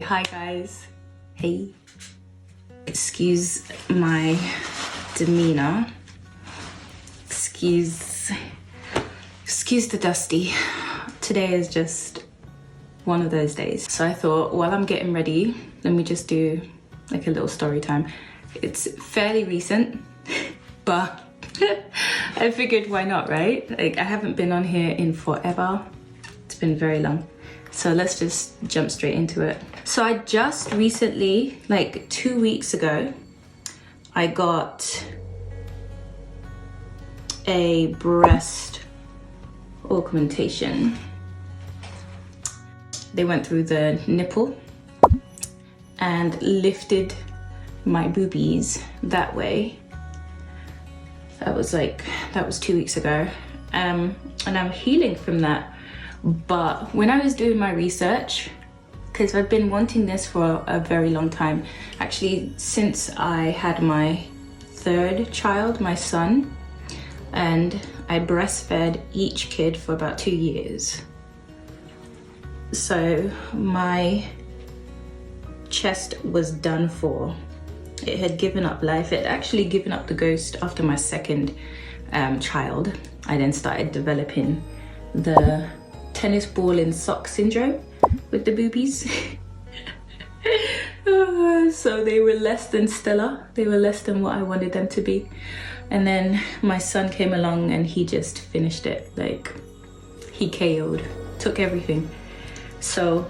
Hi guys. Hey. Excuse my demeanor. Excuse the dusty. Today is just one of those days. So I thought while I'm getting ready, let me just do like a little story time. It's fairly recent, but I figured why not, right? Like I haven't been on here in forever. It's been very long. So let's just jump straight into it. So I just recently, like 2 weeks ago, I got a breast augmentation. They went through the nipple and lifted my boobies that way. That was 2 weeks ago. And I'm healing from that. But when I was doing my research, because I've been wanting this for a very long time, actually since I had my third child, my son, and I breastfed each kid for about 2 years. So my chest was done for. It had given up life. It had actually given up the ghost after my second child. I then started developing the tennis ball in sock syndrome with the boobies. So they were less than stellar. They were less than what I wanted them to be. And then my son came along and he just finished it. Like he KO'd, took everything. So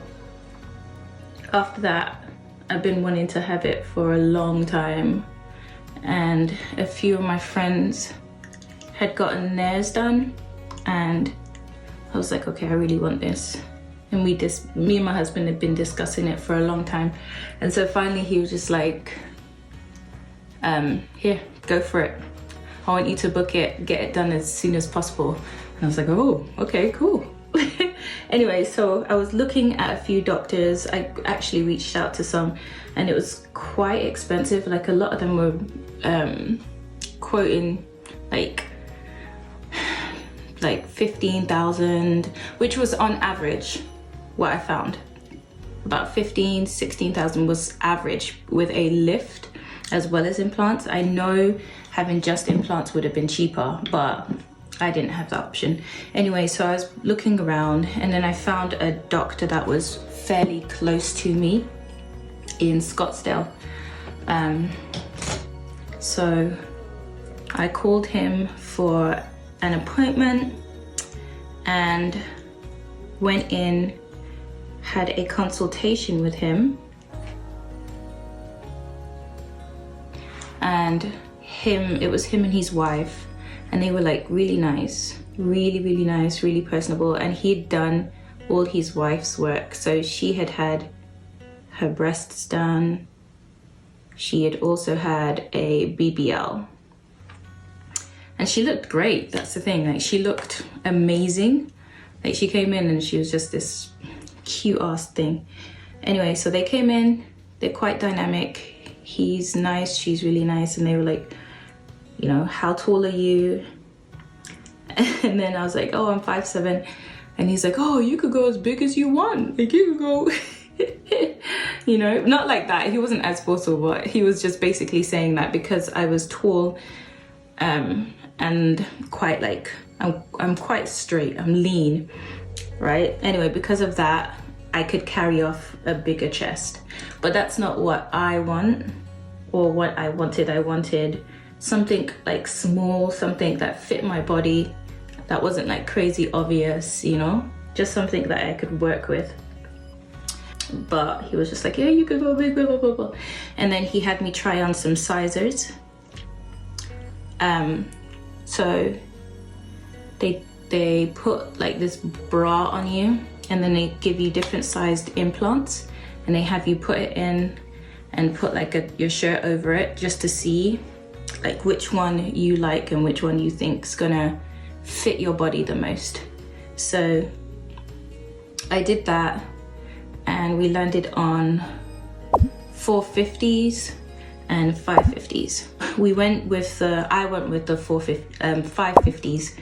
after that, I've been wanting to have it for a long time. And a few of my friends had gotten theirs done, and I was like, okay, I really want this. And me and my husband had been discussing it for a long time. And so finally he was just like, here, go for it. I want you to book it, get it done as soon as possible. And I was like, oh, okay, cool. Anyway, so I was looking at a few doctors. I actually reached out to some and it was quite expensive. Like a lot of them were quoting like 15,000, which was on average what I found. About 15, 16,000 was average with a lift as well as implants. I know having just implants would have been cheaper, but I didn't have the option. Anyway, so I was looking around and then I found a doctor that was fairly close to me in Scottsdale. So I called him for an appointment and went in, had a consultation with him, and it was him and his wife, and they were like really nice, really nice, really personable. And he'd done all his wife's work. So she had had her breasts done. She had also had a BBL. And she looked great, that's the thing. Like she looked amazing. Like she came in and she was just this cute ass thing. Anyway, so they came in, they're quite dynamic. He's nice, she's really nice. And they were like, you know, how tall are you? And then I was like, oh, I'm 5'7". And he's like, oh, you could go as big as you want. Like you could go, you know, not like that. He wasn't as forceful, but he was just basically saying that because I was tall, and quite like, I'm quite straight, I'm lean, right? Anyway, because of that, I could carry off a bigger chest. But that's not what I want or what I wanted. I wanted something like small, something that fit my body, that wasn't like crazy obvious, you know? Just something that I could work with. But he was just like, yeah, you could go big, blah, blah, blah, blah. And then he had me try on some sizers. So they put like this bra on you, and then they give you different sized implants, and they have you put it in and put like your shirt over it just to see like which one you like and which one you think's gonna fit your body the most. So I did that and we landed on 450s and 550s. I went with the 550s,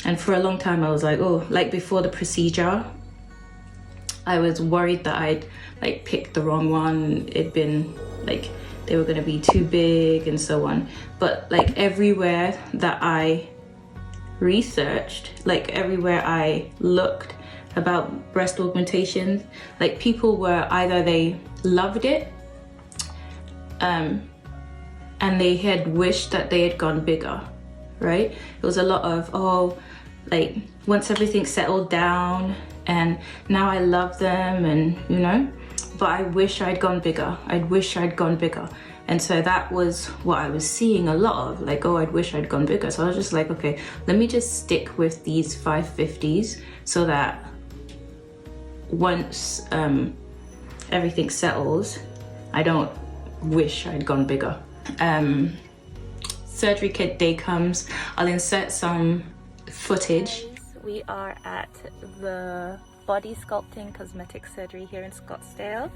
and for a long time I was like, oh, like before the procedure, I was worried that I'd like picked the wrong one. It'd been like they were gonna be too big and so on. But like everywhere that I researched, like everywhere I looked about breast augmentation, like people were either they loved it and they had wished that they had gone bigger, right? It was a lot of, oh, like once everything settled down and now I love them, and you know, but I wish I'd gone bigger. I'd wish I'd gone bigger. And so that was what I was seeing a lot of, like, oh, I'd wish I'd gone bigger. So I was just like, okay, let me just stick with these 550s so that once everything settles, I don't wish I'd gone bigger. Surgery kit day comes. I'll insert some footage. We are at the body sculpting cosmetic surgery here in Scottsdale,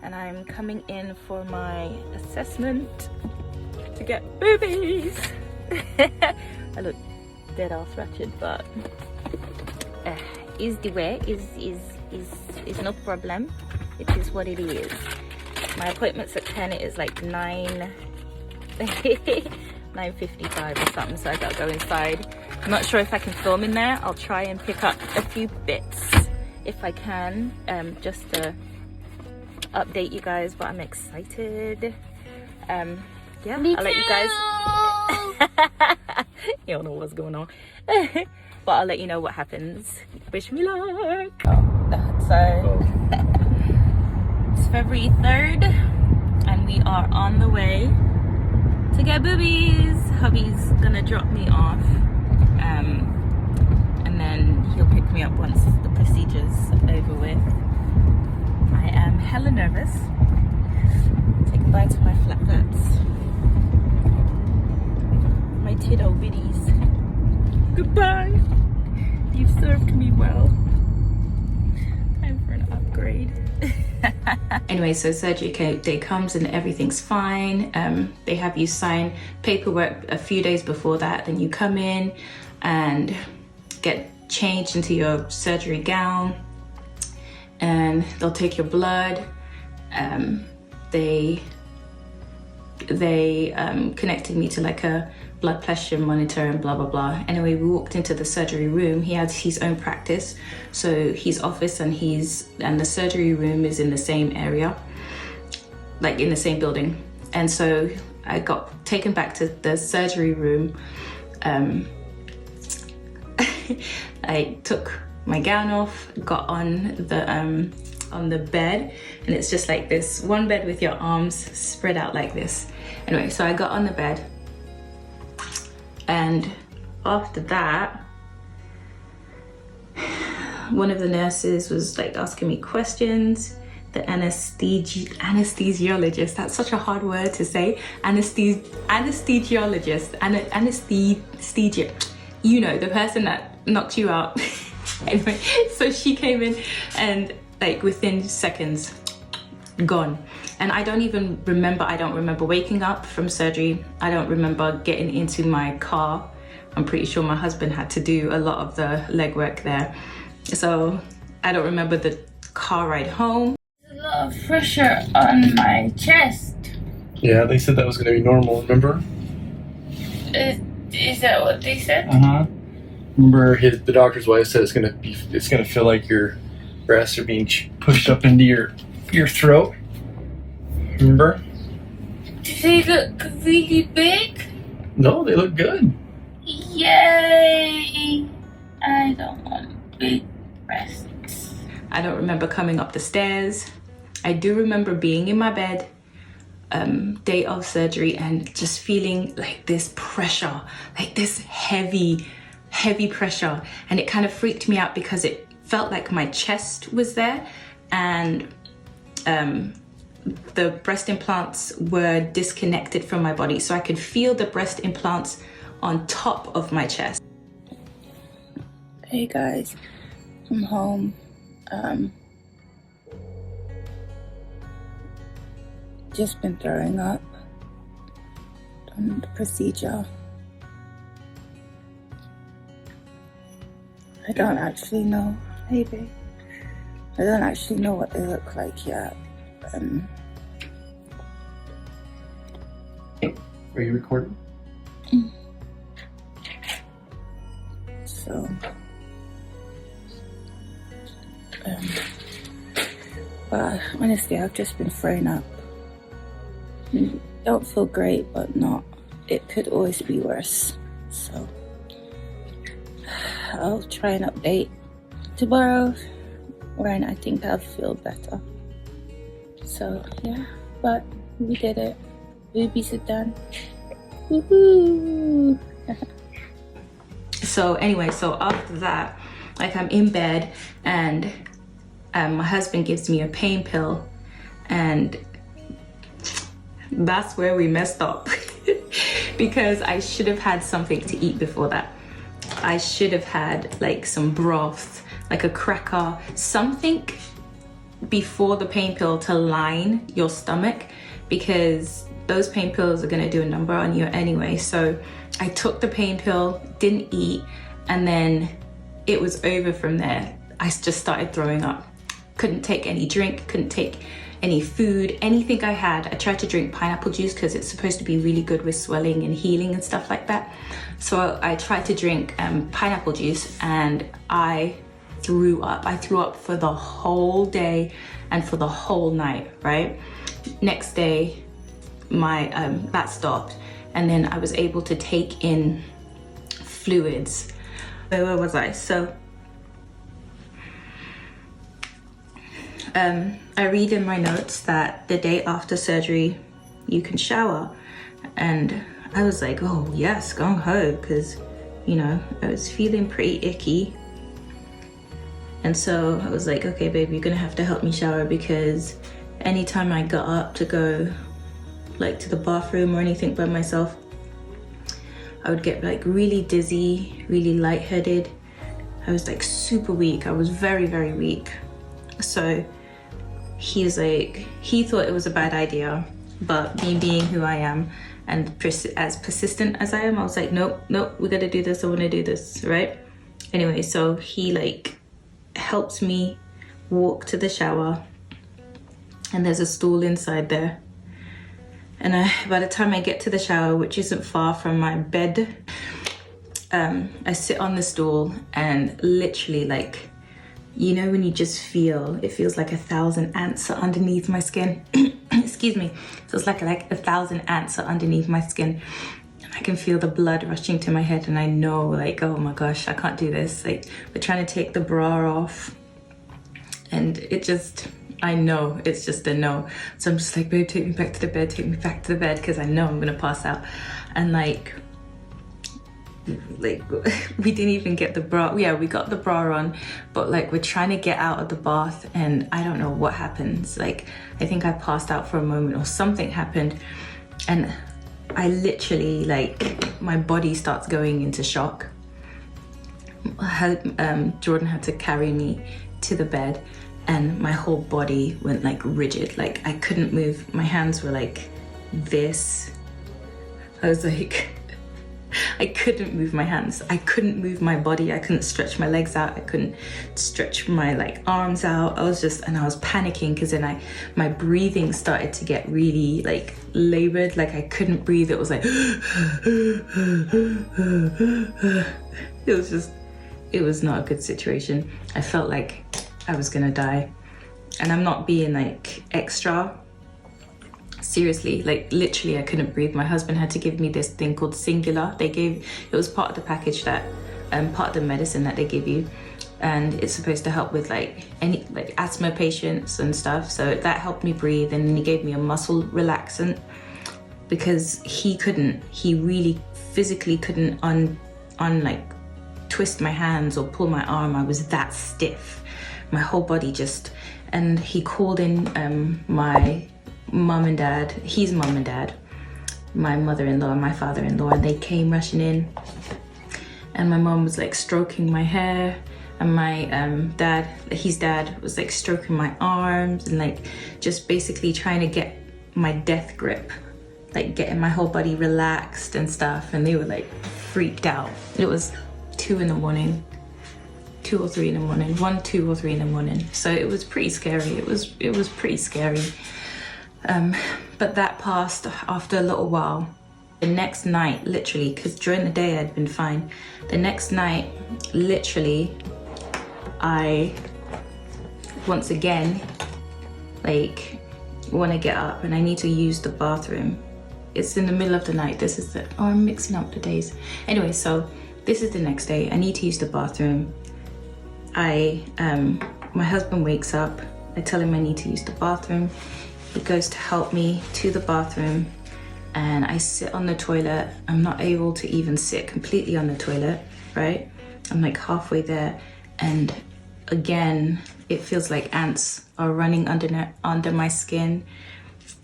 and I'm coming in for my assessment to get boobies. I look dead ass ratchet, but is the way is no problem. It is what it is. My appointment's at 10. It is like 9:55 or something, so I gotta go inside. I'm not sure if I can film in there. I'll try and pick up a few bits if I can, just to update you guys, but I'm excited. Yeah, I'll let you guys you don't know what's going on. But I'll let you know what happens. Wish me luck. So it's February 3rd and we are on the way to get boobies. Hubby's gonna drop me off and then he'll pick me up once the procedure's over with. I am hella nervous. Say goodbye to my flat flaps, my tiddo bitties. Goodbye. You've served me well. Time for an upgrade. Anyway, so surgery day comes and everything's fine. They have you sign paperwork a few days before that. Then you come in and get changed into your surgery gown, and they'll take your blood. They connected me to like a blood pressure monitor and blah blah blah. Anyway, we walked into the surgery room. He has his own practice, so his office and the surgery room is in the same area, like in the same building. And so I got taken back to the surgery room. I took my gown off, got on the bed, and it's just like this one bed with your arms spread out like this. Anyway, so I got on the bed, and after that, one of the nurses was like asking me questions. The anesthesiologist, that's such a hard word to say. Anesthesiologist, anesthesia, you know, the person that knocks you out. Anyway, so she came in and like within seconds, gone. And I don't remember waking up from surgery. I don't remember getting into my car. I'm pretty sure my husband had to do a lot of the legwork there. So I don't remember the car ride home. There's a lot of pressure on my chest. Yeah, they said that was going to be normal, remember? Is that what they said? Uh-huh. Remember the doctor's wife said it's going to feel like your breasts are being pushed up into your throat. Remember? Do they look really big? No, they look good. Yay! I don't want big breasts. I don't remember coming up the stairs. I do remember being in my bed day of surgery and just feeling like this pressure, like this heavy pressure. And it kind of freaked me out because it felt like my chest was there, and the breast implants were disconnected from my body, so I could feel the breast implants on top of my chest. Hey guys, I'm home. Just been throwing up. Done the procedure. I don't actually know. Hey babe. I don't actually know what they look like yet. Are you recording? So, but honestly, I've just been thrown up. Don't feel great, but not. It could always be worse. So, I'll try and update tomorrow when I think I'll feel better. So, yeah, but we did it. Boobies are done. Woohoo! So anyway, so after that, like I'm in bed and my husband gives me a pain pill, and that's where we messed up because I should have had something to eat before that. I should have had like some broth, like a cracker, something before the pain pill to line your stomach, because those pain pills are gonna do a number on you anyway. So I took the pain pill, didn't eat, and then it was over from there. I just started throwing up. Couldn't take any drink, couldn't take any food, anything I had. I tried to drink pineapple juice because it's supposed to be really good with swelling and healing and stuff like that. So I tried to drink pineapple juice and I threw up. I threw up for the whole day and for the whole night, right? Next day, that stopped, and then I was able to take in fluids. Where was I? So I read in my notes that the day after surgery you can shower, and I was like, oh yes, gung ho, because you know I was feeling pretty icky, and so I was like, okay babe, you're gonna have to help me shower, because anytime I got up to go like to the bathroom or anything by myself, I would get like really dizzy, really lightheaded. I was like super weak. I was very, very weak. So he's like, he thought it was a bad idea, but me being who I am and as persistent as I am, I was like, nope, we gotta do this. I wanna do this, right? Anyway, so he like helps me walk to the shower, and there's a stool inside there. And by the time I get to the shower, which isn't far from my bed, I sit on the stool and literally like, you know when you just feel, it feels like 1,000 ants are underneath my skin. Excuse me. So it's like 1,000 ants are underneath my skin. And I can feel the blood rushing to my head, and I know like, oh my gosh, I can't do this. Like we're trying to take the bra off, and it just, I know it's just a no. So I'm just like, babe, take me back to the bed, because I know I'm gonna pass out. And like we didn't even get the bra. Yeah, we got the bra on, but like we're trying to get out of the bath, and I don't know what happens. Like I think I passed out for a moment or something happened, and I literally like my body starts going into shock. Jordan had to carry me to the bed, and my whole body went like rigid. Like I couldn't move. My hands were like this. I was like, I couldn't move my hands. I couldn't move my body. I couldn't stretch my legs out. I couldn't stretch my like arms out. I was panicking, because then my breathing started to get really like labored. Like I couldn't breathe. It was like, it was not a good situation. I felt like I was gonna die. And I'm not being like extra. Seriously, like literally I couldn't breathe. My husband had to give me this thing called Singular. It was part of the package that, part of the medicine that they give you. And it's supposed to help with like any like asthma patients and stuff. So that helped me breathe. And then he gave me a muscle relaxant, because he really physically couldn't like twist my hands or pull my arm. I was that stiff. My whole body just, and he called in my mum and dad, his mum and dad, my mother-in-law and my father-in-law, and they came rushing in, and my mum was like stroking my hair, and my his dad was like stroking my arms, and like just basically trying to get my death grip, like getting my whole body relaxed and stuff. And they were like freaked out. It was 2 in the morning. 2 or 3 in the morning, 1, 2 or 3 in the morning. So it was pretty scary. It was pretty scary. But that passed after a little while. The next night, literally, because during the day I'd been fine. The next night, literally, I once again like want to get up and I need to use the bathroom. It's in the middle of the night. I'm mixing up the days. Anyway, so this is the next day. I need to use the bathroom. My husband wakes up. I tell him I need to use the bathroom. He goes to help me to the bathroom and I sit on the toilet. I'm not able to even sit completely on the toilet, right? I'm like halfway there and again, it feels like ants are running under my skin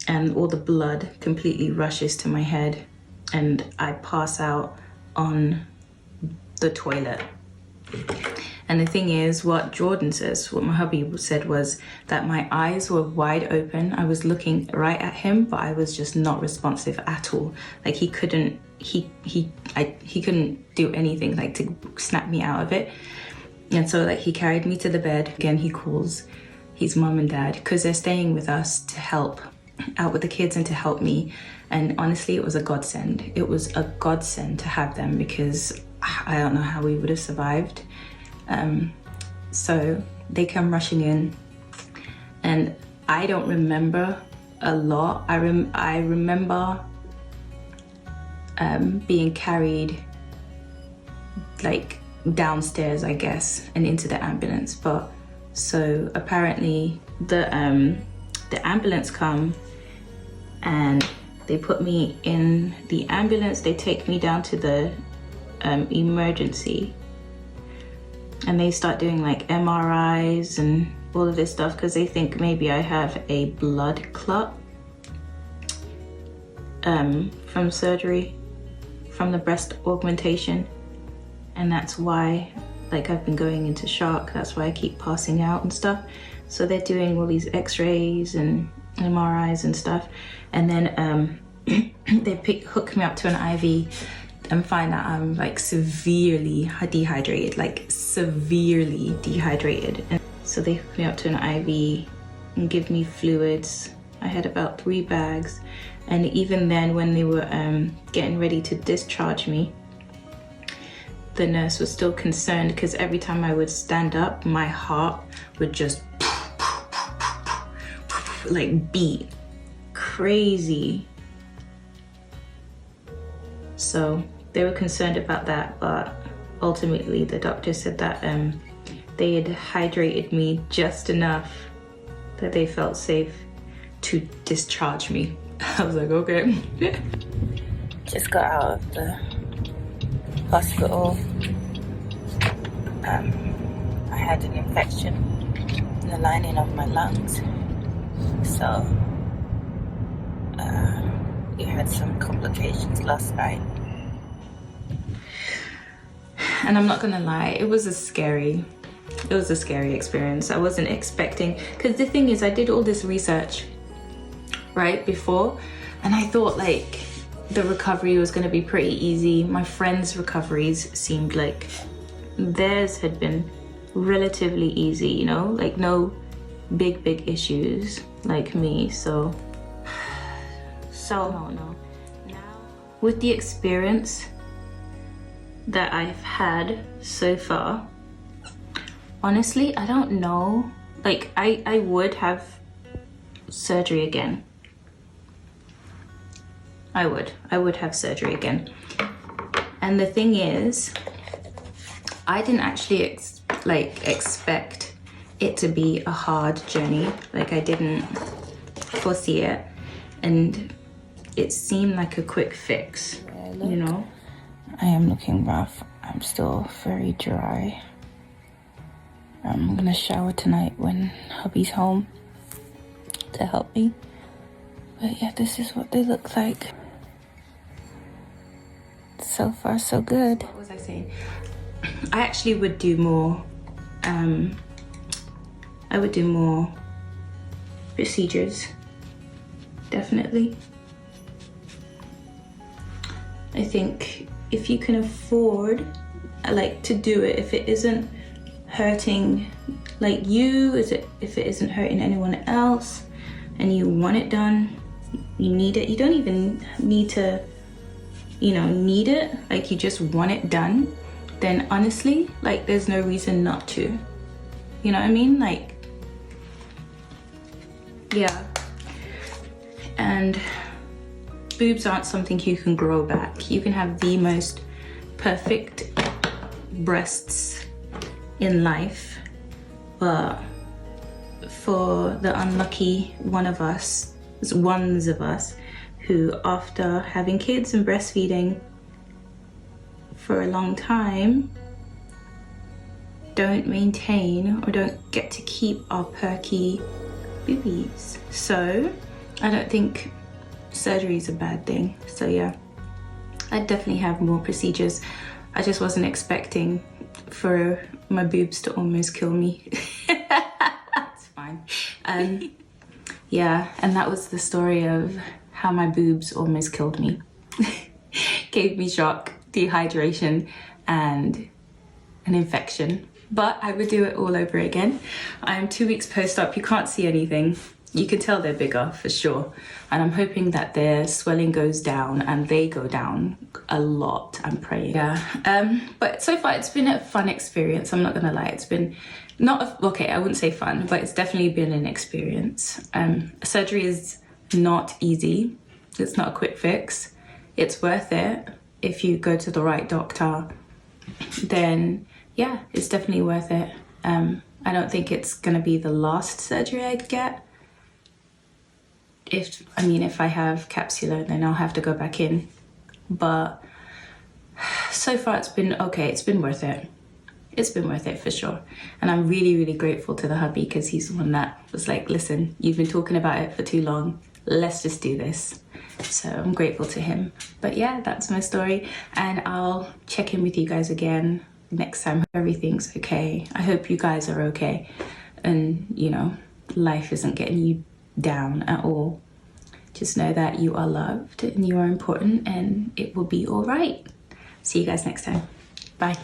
and all the blood completely rushes to my head and I pass out on the toilet. And the thing is, what Jordan says, what my hubby said was that my eyes were wide open. I was looking right at him, but I was just not responsive at all. Like he couldn't do anything like to snap me out of it. And so like he carried me to the bed. Again, he calls his mom and dad because they're staying with us to help out with the kids and to help me. And honestly, it was a godsend. It was a godsend to have them because I don't know how we would have survived. So they come rushing in and I don't remember a lot. I remember being carried like downstairs, I guess, and into the ambulance. But so apparently the ambulance come and they put me in the ambulance. They take me down to the emergency and they start doing like MRIs and all of this stuff because they think maybe I have a blood clot from surgery, from the breast augmentation. And that's why like I've been going into shock. That's why I keep passing out and stuff. So they're doing all these x-rays and MRIs and stuff. And then they hook me up to an IV and find that I'm like severely dehydrated, like severely dehydrated. And so they hook me up to an IV and give me fluids. I had about 3 bags. And even then when they were getting ready to discharge me, the nurse was still concerned because every time I would stand up, my heart would just like beat crazy. So they were concerned about that, but ultimately the doctor said that they had hydrated me just enough that they felt safe to discharge me. I was like, okay. Just got out of the hospital. I had an infection in the lining of my lungs, so we had some complications last night. And I'm not gonna lie, it was a scary experience. I wasn't expecting, because the thing is, I did all this research right before, and I thought like the recovery was gonna be pretty easy. My friends' recoveries seemed like theirs had been relatively easy, you know, like no big issues like me. So no. Now, with the experience that I've had so far, honestly, I don't know. Like I would have surgery again. I would have surgery again. And the thing is, I didn't actually expect it to be a hard journey. Like I didn't foresee it, and it seemed like a quick fix, you know? I am looking rough. I'm still very dry. I'm gonna shower tonight when hubby's home to help me. But yeah, this is what they look like. So far, so good. What was I saying? I actually would do more, I would do more procedures, definitely. I think if you can afford, like, to do it, if it isn't hurting like you, if it isn't hurting anyone else, and you want it done, you need it. You don't even need to, you know, need it, like you just want it done, then honestly, like there's no reason not to. You know what I mean? Like, yeah. And boobs aren't something you can grow back. You can have the most perfect breasts in life, but for the unlucky ones of us who, after having kids and breastfeeding for a long time, don't maintain or don't get to keep our perky boobies. So I don't think surgery is a bad thing. So yeah, I'd definitely have more procedures. I just wasn't expecting for my boobs to almost kill me. It's fine. Yeah, and that was the story of how my boobs almost killed me. Gave me shock, dehydration, and an infection. But I would do it all over again. I'm 2 weeks post-op. You can't see anything. You can tell they're bigger for sure. And I'm hoping that their swelling goes down, and they go down a lot, I'm praying. Yeah, but so far it's been a fun experience. I'm not gonna lie, it's been okay, I wouldn't say fun, but it's definitely been an experience. Surgery is not easy. It's not a quick fix. It's worth it if you go to the right doctor. Then yeah, it's definitely worth it. I don't think it's gonna be the last surgery I get. If I have capsular, then I'll have to go back in. But so far it's been okay. It's been worth it. It's been worth it for sure. And I'm really, really grateful to the hubby, because he's the one that was like, listen, you've been talking about it for too long. Let's just do this. So I'm grateful to him. But yeah, that's my story. And I'll check in with you guys again next time. Everything's okay. I hope you guys are okay. And, you know, life isn't getting you down at all. Just know that you are loved and you are important, and it will be all right. See you guys next time. Bye.